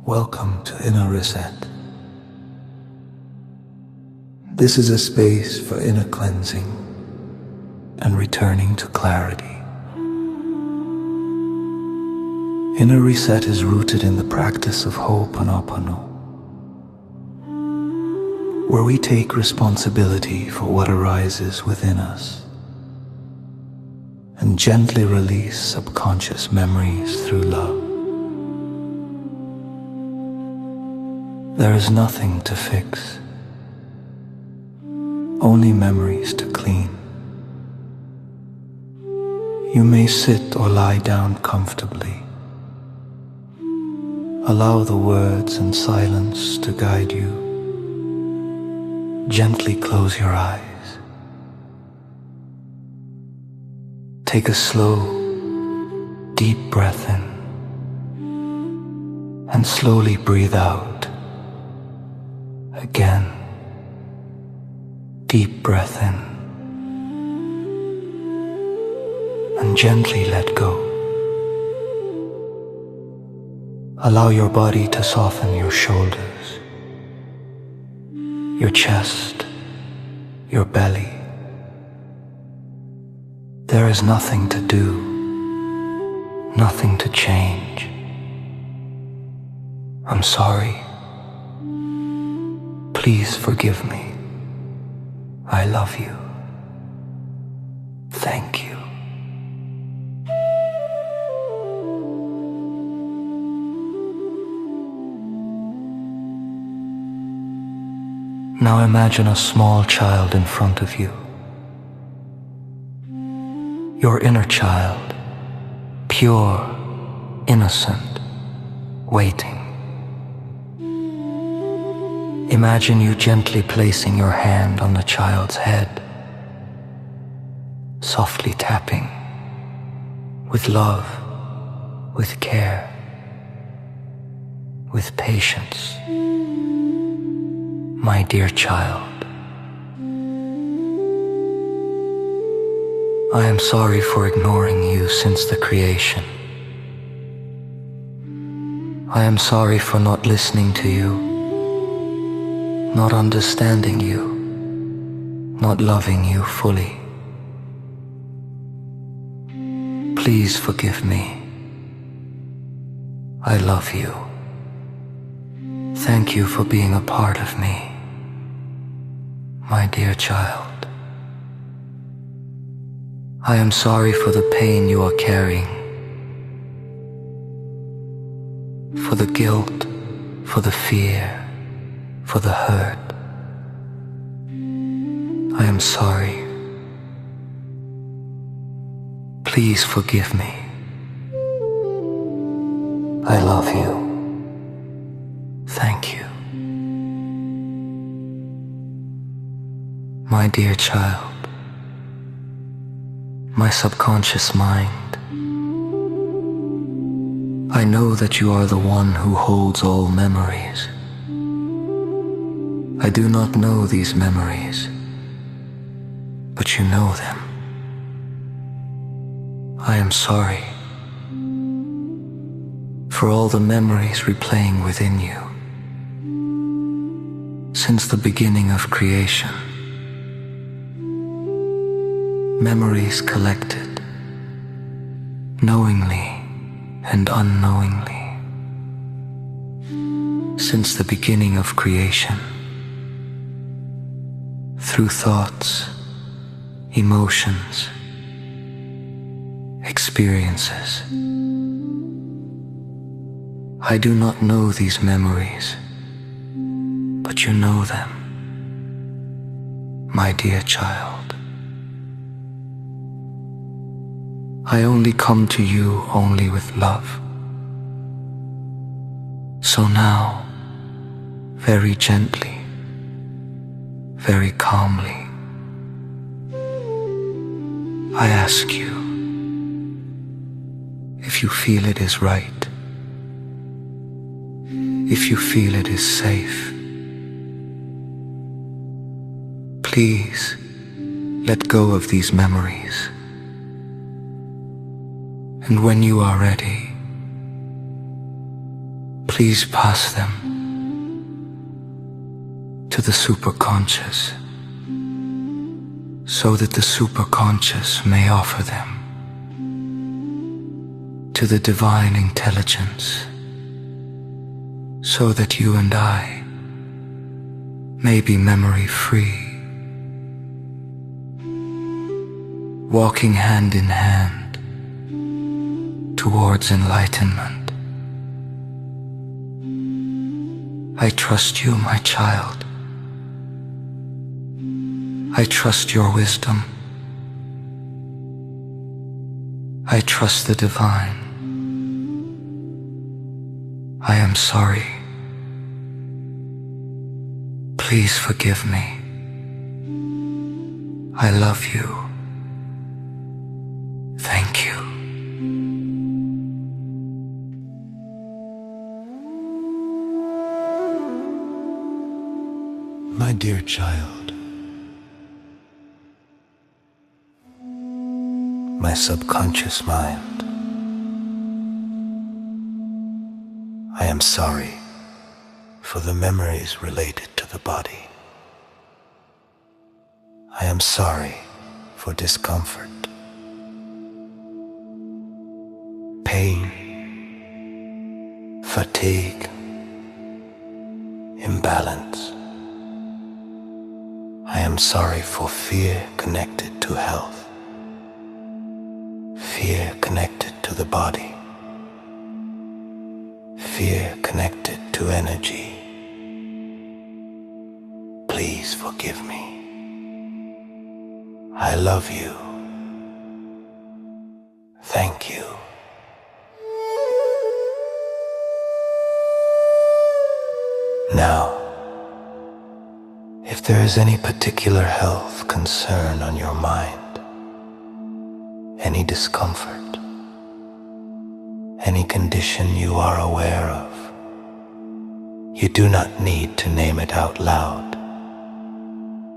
Welcome to Inner Reset. This is a space for inner cleansing and returning to clarity. Inner Reset is rooted in the practice of Ho'oponopono, where we take responsibility for what arises within us and gently release subconscious memories through love. There is nothing to fix, only memories to clean. You may sit or lie down comfortably. Allow the words and silence to guide you. Gently close your eyes. Take a slow, deep breath in and slowly breathe out. Again, deep breath in and gently let go. Allow your body to soften your shoulders, your chest, your belly. There is nothing to do, nothing to change. I'm sorry. Please forgive me. I love you. Thank you. Now imagine a small child in front of you. Your inner child, pure, innocent, waiting. Imagine you gently placing your hand on the child's head, softly tapping, with love, with care, with patience. My dear child, I am sorry for ignoring you since the creation. I am sorry for not listening to you, not understanding you, not loving you fully. Please forgive me. I love you. Thank you for being a part of me, my dear child. I am sorry for the pain you are carrying, for the guilt, for the fear, for the hurt. I am sorry. Please forgive me. I love you. Thank you. My dear child, my subconscious mind, I know that you are the one who holds all memories. I do not know these memories, but you know them. I am sorry for all the memories replaying within you. Since the beginning of creation, memories collected, knowingly and unknowingly. Since the beginning of creation, through thoughts, emotions, experiences. I do not know these memories, but you know them, my dear child. I only come to you only with love. So now, very gently, very calmly, I ask you if you feel it is right, if you feel it is safe. Please let go of these memories. And when you are ready, Please pass them to the superconscious, so that the superconscious may offer them to the divine intelligence, so that you and I may be memory-free, walking hand in hand towards enlightenment. I trust you, my child. I trust your wisdom. I trust the divine. I am sorry. Please forgive me. I love you. Thank you. My dear child, my subconscious mind, I am sorry for the memories related to the body. I am sorry for discomfort, pain, fatigue, imbalance. I am sorry for fear connected to health, fear connected to the body, fear connected to energy. Please forgive me. I love you. Thank you. Now, if there is any particular health concern on your mind, any discomfort, any condition you are aware of, you do not need to name it out loud.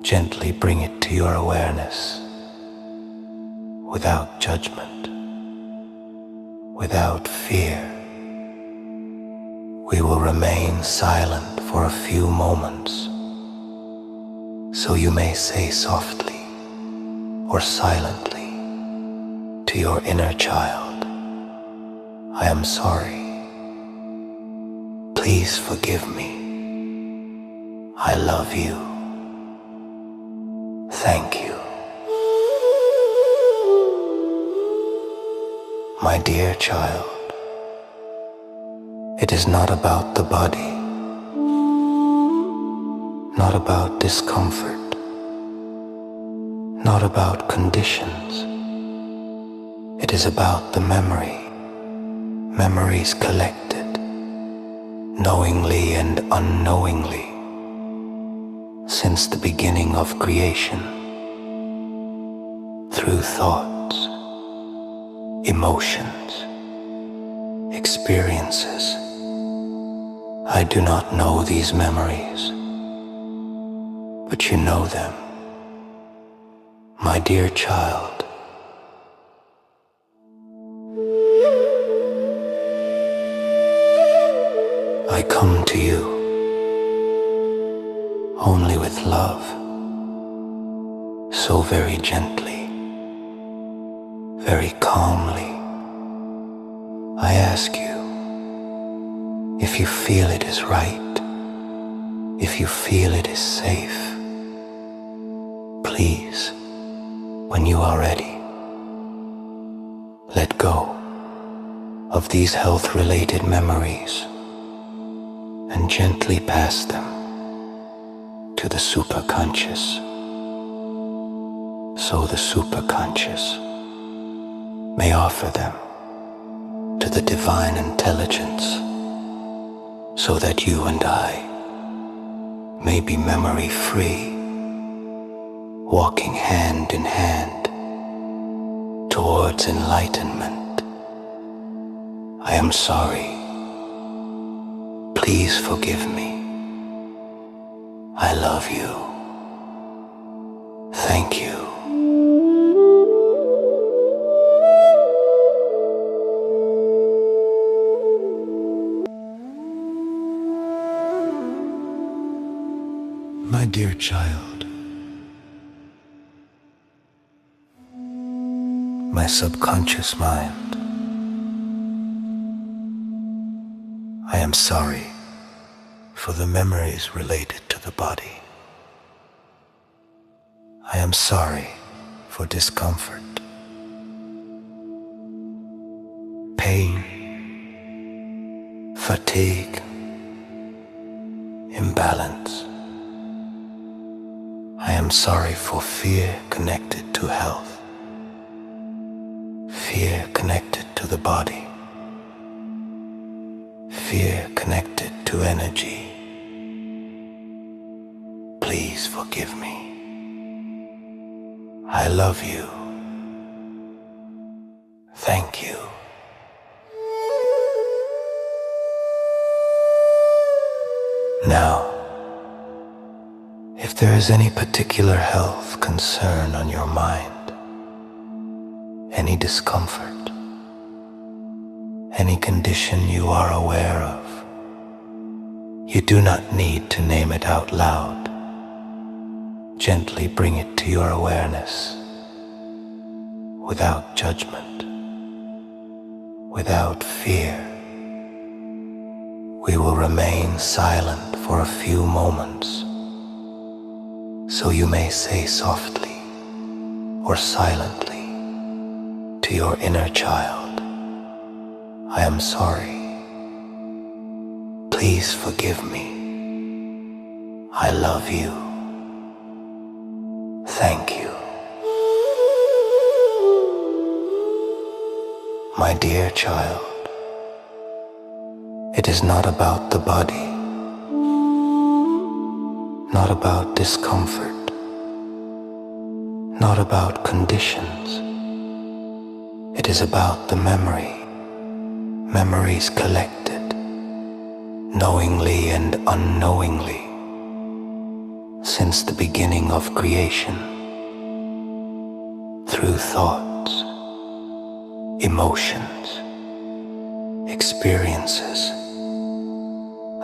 Gently bring it to your awareness, without judgment, without fear. We will remain silent for a few moments, so you may say softly or silently to your inner child, I am sorry. Please forgive me. I love you. Thank you. My dear child, it is not about the body, not about discomfort, not about conditions. It is about the memories collected, knowingly and unknowingly, since the beginning of creation, through thoughts, emotions, experiences. I do not know these memories, but you know them, my dear child. I come to you only with love, so very gently, very calmly. I ask you, if you feel it is right, if you feel it is safe, please, when you are ready, let go of these health-related memories and gently pass them to the superconscious, so the superconscious may offer them to the divine intelligence, so that you and I may be memory-free, walking hand in hand towards enlightenment. I am sorry. Please forgive me. I love you. Thank you. dear child, my subconscious mind, I am sorry for the memories related to the body. I am sorry for discomfort, pain, fatigue, imbalance. I am sorry for fear connected to health, fear connected to the body, fear connected to energy. Please forgive me. I love you. Thank you. Now, if there is any particular health concern on your mind, any discomfort, any condition you are aware of, you do not need to name it out loud. Gently bring it to your awareness, without judgment, without fear. We will remain silent for a few moments, so you may say softly or silently to your inner child, I am sorry. Please forgive me. I love you. Thank you. My dear child, it is not about the body, not about discomfort, not about conditions. It is about the memories collected, knowingly and unknowingly, since the beginning of creation, through thoughts, emotions, experiences.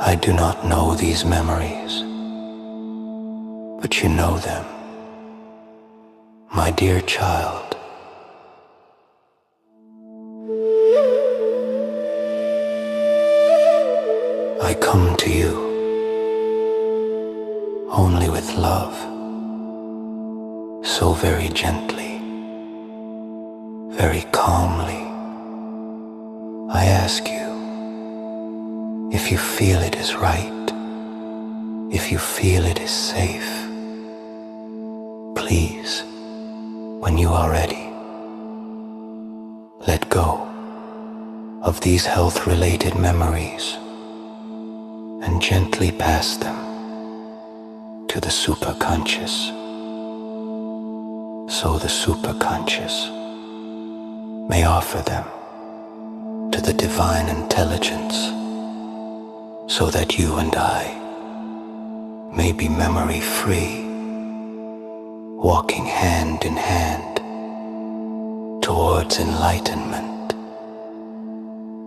I do not know these memories, but you know them, my dear child. I come to you only with love, so very gently, very calmly. I ask you, if you feel it is right, if you feel it is safe, please, when you are ready, let go of these health-related memories and gently pass them to the superconscious, so the superconscious may offer them to the divine intelligence, so that you and I may be memory-free, walking hand in hand towards enlightenment.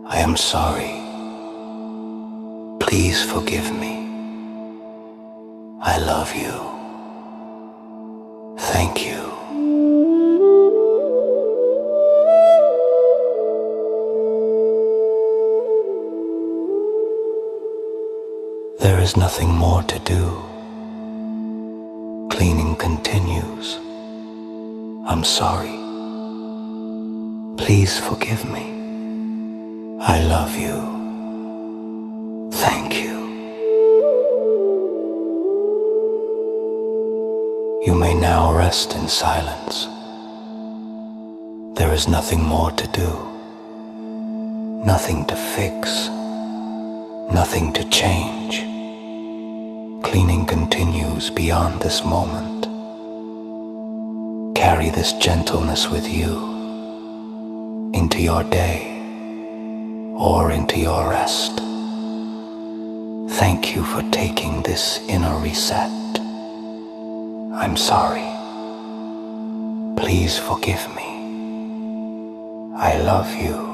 I am sorry. Please forgive me. I love you. Thank you. There is nothing more to do. Cleaning continues. I'm sorry. Please forgive me. I love you. Thank you. You may now rest in silence. There is nothing more to do, nothing to fix, nothing to change. Cleaning continues beyond this moment. Carry this gentleness with you into your day or into your rest. Thank you for taking this inner reset. I'm sorry. Please forgive me. I love you.